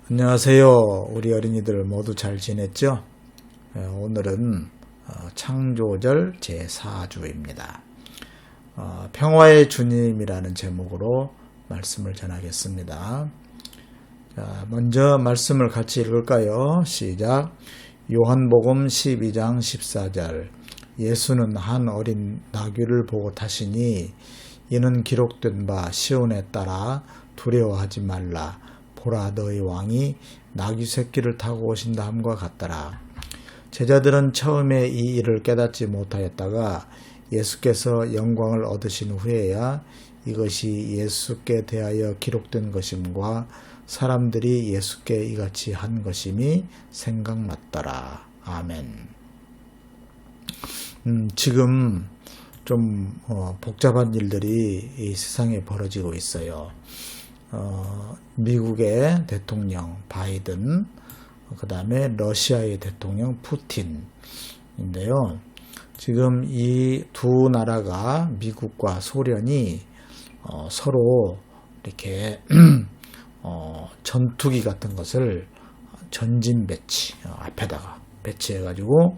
안녕하세요. 우리 어린이들 모두 잘 지냈죠? 오늘은 창조절 제4주입니다. 평화의 주님이라는 제목으로 말씀을 전하겠습니다. 자, 먼저 말씀을 같이 읽을까요? 시작. 요한복음 12장 14절. 예수는 한 어린 나귀를 보고 타시니 이는 기록된 바 시온에 따라 두려워하지 말라. 보라 너희 왕이 나귀 새끼를 타고 오신다 함과 같더라. 제자들은 처음에 이 일을 깨닫지 못하였다가 예수께서 영광을 얻으신 후에야 이것이 예수께 대하여 기록된 것임과 사람들이 예수께 이같이 한 것임이 생각났더라. 아멘. 지금 좀 복잡한 일들이 이 세상에 벌어지고 있어요. 미국의 대통령 바이든, 그 다음에 러시아의 대통령 푸틴인데요. 지금 이 두 나라가 미국과 소련이 서로 이렇게 전투기 같은 것을 전진 배치 앞에다가 배치해가지고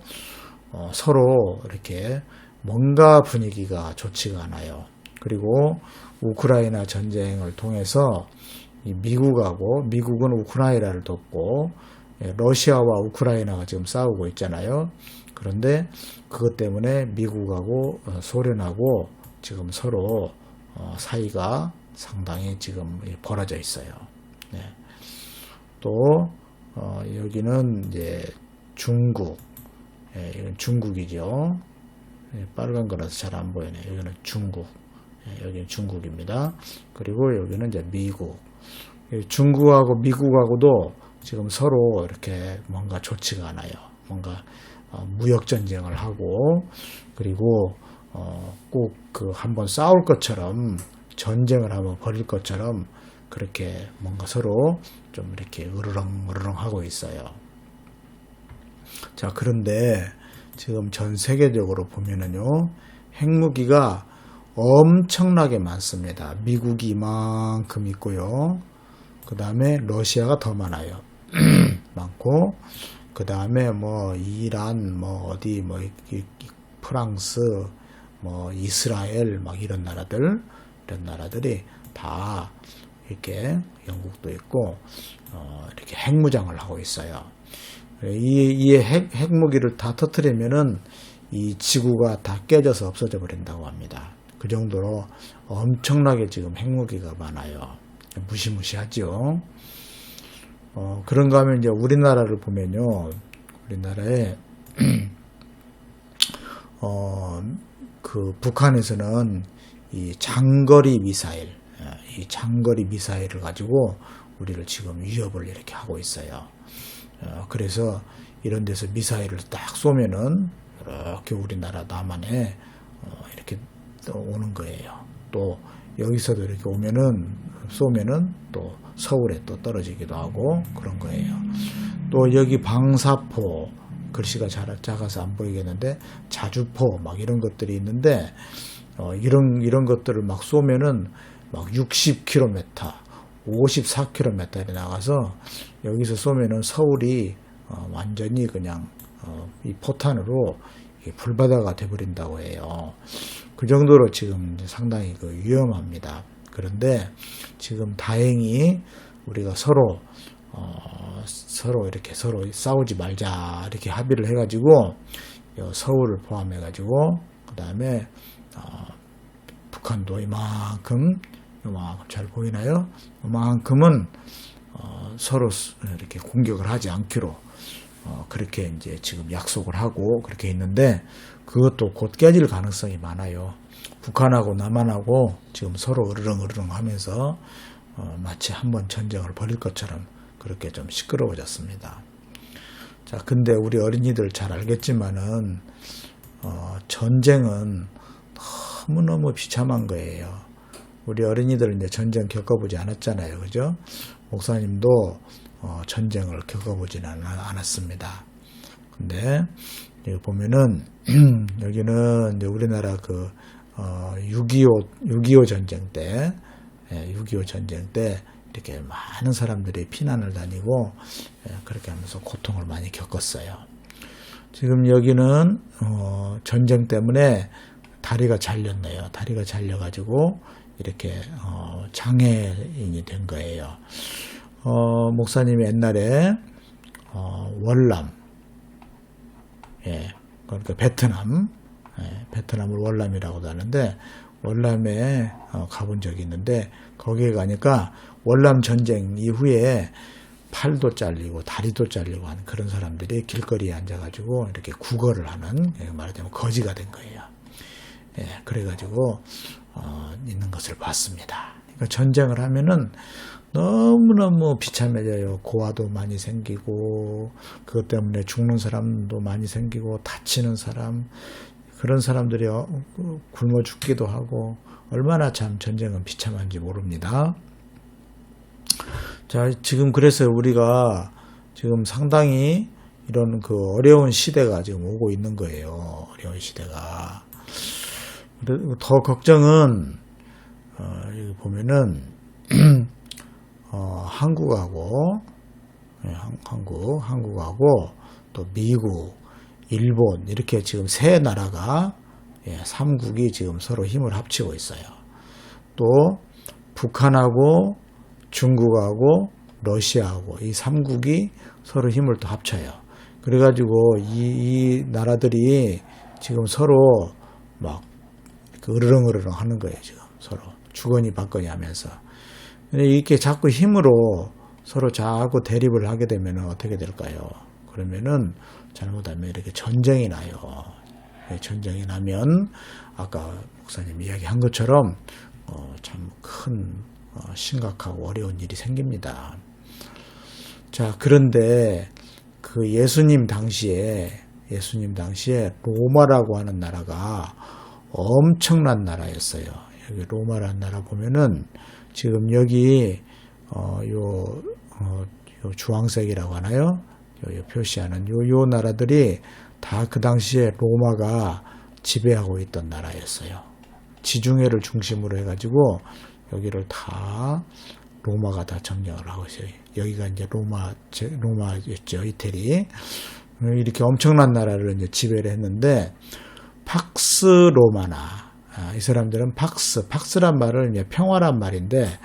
서로 이렇게 뭔가 분위기가 좋지가 않아요. 그리고 우크라이나 전쟁을 통해서 미국은 우크라이나를 돕고 러시아와 우크라이나가 지금 싸우고 있잖아요. 그런데 그것 때문에 미국하고 소련하고 지금 서로 사이가 상당히 지금 벌어져 있어요. 네. 또 여기는 이제 중국, 이건 중국이죠. 빨간 거라서 잘 안 보이네. 여기는 중국. 여기는 중국입니다. 그리고 여기는 이제 미국. 중국하고 미국하고도 지금 서로 이렇게 뭔가 좋지가 않아요. 뭔가 무역 전쟁을 하고, 그리고 꼭 그 한번 싸울 것처럼 전쟁을 한번 벌일 것처럼 그렇게 뭔가 서로 좀 이렇게 으르렁 하고 있어요. 자, 그런데 지금 전 세계적으로 보면은요, 핵무기가 엄청나게 많습니다. 미국이 이만큼 있고요. 그 다음에 러시아가 더 많아요. 많고, 그 다음에 뭐 이란, 뭐 어디, 뭐 프랑스, 뭐 이스라엘, 막 이런 나라들이 다 이렇게 영국도 있고, 이렇게 핵무장을 하고 있어요. 이 핵무기를 다 터뜨리면은 이 지구가 다 깨져서 없어져 버린다고 합니다. 그 정도로 엄청나게 지금 핵무기가 많아요. 무시무시하죠. 그런가 하면 이제 우리나라를 보면요. 우리나라에, 그 북한에서는 이 장거리 미사일을 가지고 우리를 지금 위협을 이렇게 하고 있어요. 그래서 이런 데서 미사일을 딱 쏘면은 이렇게 우리나라 남한에 이렇게 오는 거예요. 또 여기서도 이렇게 쏘면은 또 서울에 또 떨어지기도 하고 그런 거예요. 또 여기 방사포, 글씨가 작아서 안 보이겠는데 자주포 막 이런 것들이 있는데 이런 것들을 막 쏘면은 막 60km, 54km에 나가서 여기서 쏘면은 서울이 완전히 그냥 이 포탄으로 불바다가 돼버린다고 해요. 그 정도로 지금 상당히 위험합니다. 그런데 지금 다행히 우리가 서로 이렇게 서로 싸우지 말자 이렇게 합의를 해가지고 서울을 포함해가지고 그 다음에 북한도 이만큼 잘 보이나요? 이만큼은 서로 이렇게 공격을 하지 않기로 그렇게 이제 지금 약속을 하고 그렇게 있는데 그것도 곧 깨질 가능성이 많아요. 북한하고 남한하고 지금 서로 으르렁 하면서 마치 한번 전쟁을 벌일 것처럼 그렇게 좀 시끄러워졌습니다. 자, 근데 우리 어린이들 잘 알겠지만은 전쟁은 너무너무 비참한 거예요. 우리 어린이들은 이제 전쟁 겪어보지 않았잖아요. 그죠? 목사님도 전쟁을 겪어보지는 않았습니다. 근데 여기 보면은 여기는 이제 우리나라 6.25 전쟁 때 6.25 전쟁 때 이렇게 많은 사람들이 피난을 다니고 그렇게 하면서 고통을 많이 겪었어요. 지금 여기는 전쟁 때문에 다리가 잘렸네요. 다리가 잘려가지고 이렇게 장애인이 된 거예요. 목사님이 옛날에 월남, 그러니까 베트남을 월남이라고도 하는데 월남에 가본 적이 있는데 거기에 가니까 월남 전쟁 이후에 팔도 잘리고 다리도 잘리고 하는 그런 사람들이 길거리에 앉아가지고 이렇게 구걸을 하는, 말하자면 거지가 된 거예요. 그래가지고 있는 것을 봤습니다. 그러니까 전쟁을 하면은 너무너무 비참해져요. 고아도 많이 생기고 그것 때문에 죽는 사람도 많이 생기고 다치는 사람, 그런 사람들이 굶어 죽기도 하고 얼마나 참 전쟁은 비참한지 모릅니다. 자, 지금 그래서 우리가 지금 상당히 이런 그 어려운 시대가 지금 오고 있는 거예요. 어려운 시대가. 더 걱정은 여기 보면은 한국하고 한국하고 또 미국, 일본 이렇게 지금 세 나라가 3국이 지금 서로 힘을 합치고 있어요. 또 북한하고 중국하고 러시아하고 이 3국이 서로 힘을 또 합쳐요. 그래가지고 이 나라들이 지금 서로 막 으르렁으르렁 하는 거예요. 지금 서로 주거니 받거니 하면서. 이렇게 자꾸 힘으로 서로 자꾸 대립을 하게 되면 어떻게 될까요? 그러면은 잘못하면 이렇게 전쟁이 나요. 전쟁이 나면 아까 목사님 이야기한 것처럼 참 큰 심각하고 어려운 일이 생깁니다. 자, 그런데 그 예수님 당시에 로마라고 하는 나라가 엄청난 나라였어요. 여기 로마라는 나라 보면은 지금 여기 요 주황색이라고 하나요? 요 표시하는 요 나라들이 다 그 당시에 로마가 지배하고 있던 나라였어요. 지중해를 중심으로 해가지고 여기를 다 로마가 다 점령을 하고 있어요. 여기가 이제 로마였죠. 이태리. 이렇게 엄청난 나라를 이제 지배를 했는데 팍스 로마나, 이 사람들은 팍스란 말은 이제 평화란 말인데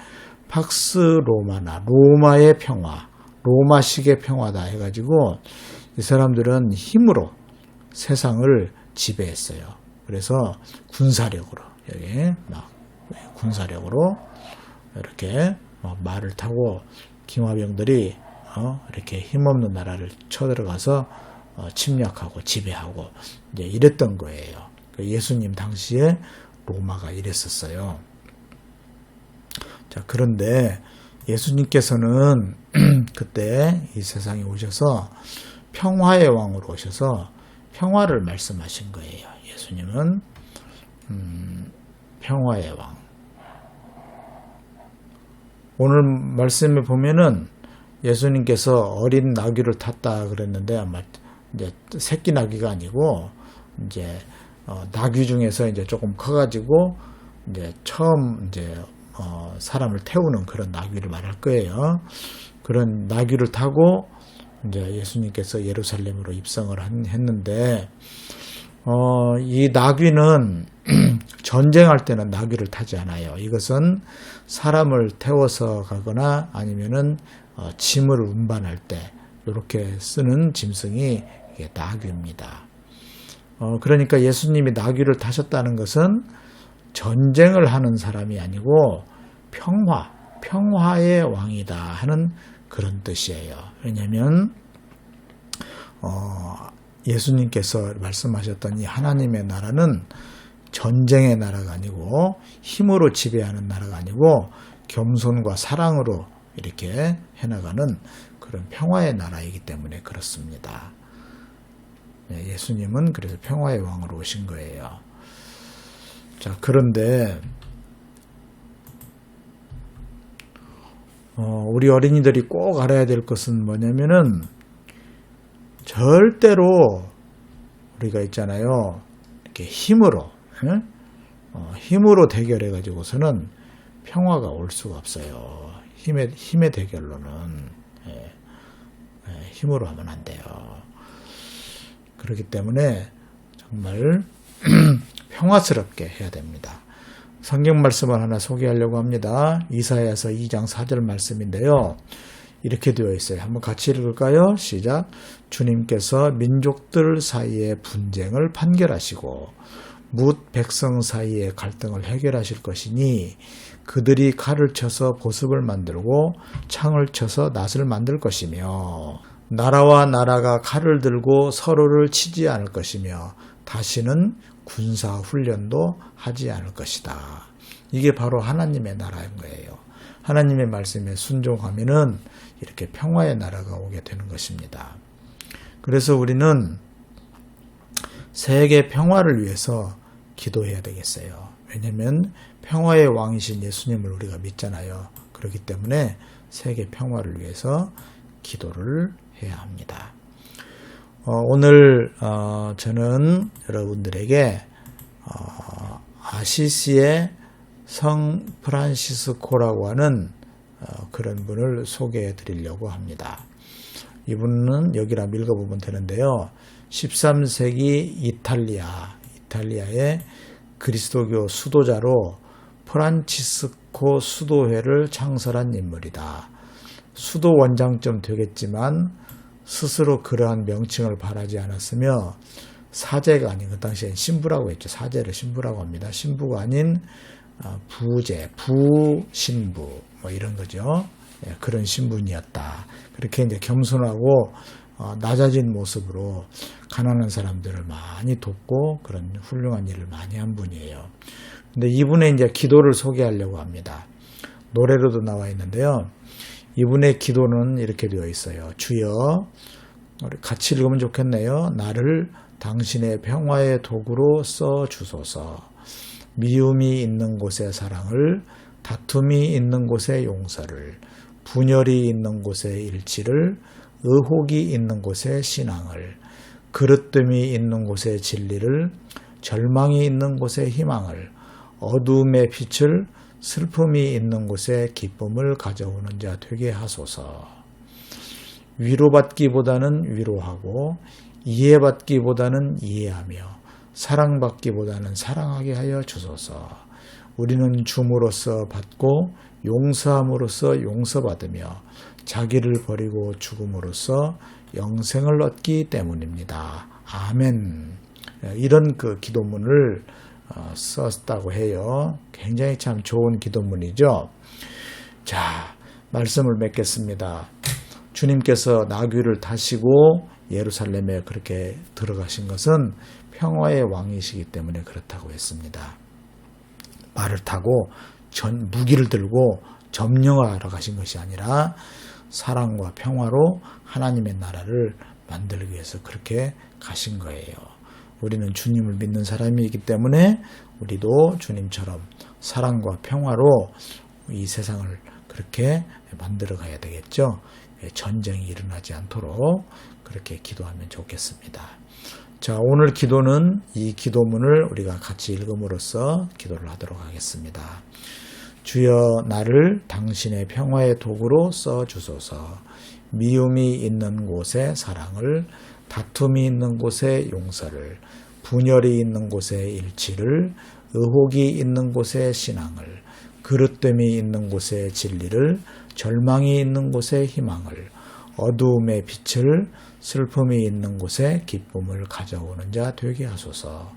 팍스 로마나, 로마의 평화, 로마식의 평화다 해가지고 이 사람들은 힘으로 세상을 지배했어요. 그래서 군사력으로 여기 막 군사력으로 이렇게 말을 타고 기마병들이 이렇게 힘없는 나라를 쳐들어가서 침략하고 지배하고 이제 이랬던 거예요. 예수님 당시에 로마가 이랬었어요. 자, 그런데 예수님께서는 그때 이 세상에 오셔서 평화의 왕으로 오셔서 평화를 말씀하신 거예요. 예수님은 평화의 왕. 오늘 말씀에 보면은 예수님께서 어린 나귀를 탔다 그랬는데 아마 이제 새끼 나귀가 아니고 이제 나귀 중에서 이제 조금 커가지고 이제 처음 이제 사람을 태우는 그런 나귀를 말할 거예요. 그런 나귀를 타고 이제 예수님께서 예루살렘으로 입성을 했는데 이 나귀는 전쟁할 때는 나귀를 타지 않아요. 이것은 사람을 태워서 가거나 아니면은 짐을 운반할 때 이렇게 쓰는 짐승이 나귀입니다. 그러니까 예수님이 나귀를 타셨다는 것은 전쟁을 하는 사람이 아니고 평화의 왕이다 하는 그런 뜻이에요. 왜냐하면 예수님께서 말씀하셨던 이 하나님의 나라는 전쟁의 나라가 아니고 힘으로 지배하는 나라가 아니고 겸손과 사랑으로 이렇게 해나가는 그런 평화의 나라이기 때문에 그렇습니다. 예수님은 그래서 평화의 왕으로 오신 거예요. 자, 그런데 우리 어린이들이 꼭 알아야 될 것은 뭐냐면은 절대로 우리가 있잖아요. 이렇게 힘으로 대결해 가지고서는 평화가 올 수가 없어요. 힘의 대결로는 힘으로 하면 안 돼요. 그렇기 때문에 정말 평화스럽게 해야 됩니다. 성경 말씀을 하나 소개하려고 합니다. 이사야서 2장 4절 말씀인데요. 이렇게 되어 있어요. 한번 같이 읽을까요? 시작. 주님께서 민족들 사이의 분쟁을 판결하시고 뭇 백성 사이의 갈등을 해결하실 것이니 그들이 칼을 쳐서 보습을 만들고 창을 쳐서 낫을 만들 것이며 나라와 나라가 칼을 들고 서로를 치지 않을 것이며 다시는 군사 훈련도 하지 않을 것이다. 이게 바로 하나님의 나라인 거예요. 하나님의 말씀에 순종하면은 이렇게 평화의 나라가 오게 되는 것입니다. 그래서 우리는 세계 평화를 위해서 기도해야 되겠어요. 왜냐하면 평화의 왕이신 예수님을 우리가 믿잖아요. 그렇기 때문에 세계 평화를 위해서 기도를 해야 합니다. 오늘 저는 여러분들에게 아시시의 성 프란시스코라고 하는 그런 분을 소개해 드리려고 합니다. 이분은 여기랑 읽어보면 되는데요. 13세기 이탈리아의 그리스도교 수도자로 프란치스코 수도회를 창설한 인물이다. 수도 원장쯤 되겠지만 스스로 그러한 명칭을 바라지 않았으며 사제가 아닌 그 당시엔 신부라고 했죠. 사제를 신부라고 합니다. 신부가 아닌 부제, 부신부 뭐 이런 거죠. 그런 신분이었다. 그렇게 이제 겸손하고 낮아진 모습으로 가난한 사람들을 많이 돕고 그런 훌륭한 일을 많이 한 분이에요. 근데 이분의 이제 기도를 소개하려고 합니다. 노래로도 나와 있는데요. 이분의 기도는 이렇게 되어 있어요. 주여, 우리 같이 읽으면 좋겠네요. 나를 당신의 평화의 도구로 써 주소서. 미움이 있는 곳에 사랑을, 다툼이 있는 곳에 용서를, 분열이 있는 곳에 일치를, 의혹이 있는 곳에 신앙을, 그릇됨이 있는 곳에 진리를, 절망이 있는 곳에 희망을, 어두움의 빛을, 슬픔이 있는 곳에 기쁨을 가져오는 자 되게 하소서. 위로받기보다는 위로하고 이해받기보다는 이해하며 사랑받기보다는 사랑하게 하여 주소서. 우리는 줌으로써 받고 용서함으로써 용서받으며 자기를 버리고 죽음으로써 영생을 얻기 때문입니다. 아멘. 이런 그 기도문을 썼다고 해요. 굉장히 참 좋은 기도문이죠. 자, 말씀을 맺겠습니다. 주님께서 나귀를 타시고 예루살렘에 그렇게 들어가신 것은 평화의 왕이시기 때문에 그렇다고 했습니다. 말을 타고 무기를 들고 점령하러 가신 것이 아니라 사랑과 평화로 하나님의 나라를 만들기 위해서 그렇게 가신 거예요. 우리는 주님을 믿는 사람이기 때문에 우리도 주님처럼 사랑과 평화로 이 세상을 그렇게 만들어 가야 되겠죠. 전쟁이 일어나지 않도록 그렇게 기도하면 좋겠습니다. 자, 오늘 기도는 이 기도문을 우리가 같이 읽음으로써 기도를 하도록 하겠습니다. 주여, 나를 당신의 평화의 도구로 써 주소서. 미움이 있는 곳에 사랑을, 다툼이 있는 곳에 용서를, 분열이 있는 곳에 일치를, 의혹이 있는 곳에 신앙을, 그릇됨이 있는 곳에 진리를, 절망이 있는 곳에 희망을, 어두움의 빛을, 슬픔이 있는 곳에 기쁨을 가져오는 자 되게 하소서.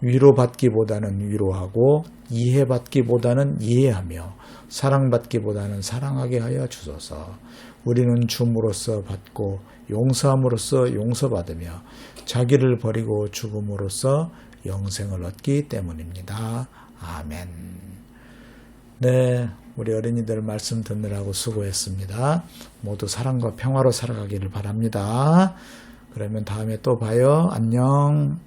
위로받기보다는 위로하고 이해받기보다는 이해하며 사랑받기보다는 사랑하게 하여 주소서. 우리는 줌으로써 받고 용서함으로써 용서받으며 자기를 버리고 죽음으로써 영생을 얻기 때문입니다. 아멘. 네, 우리 어린이들 말씀 듣느라고 수고했습니다. 모두 사랑과 평화로 살아가기를 바랍니다. 그러면 다음에 또 봐요. 안녕.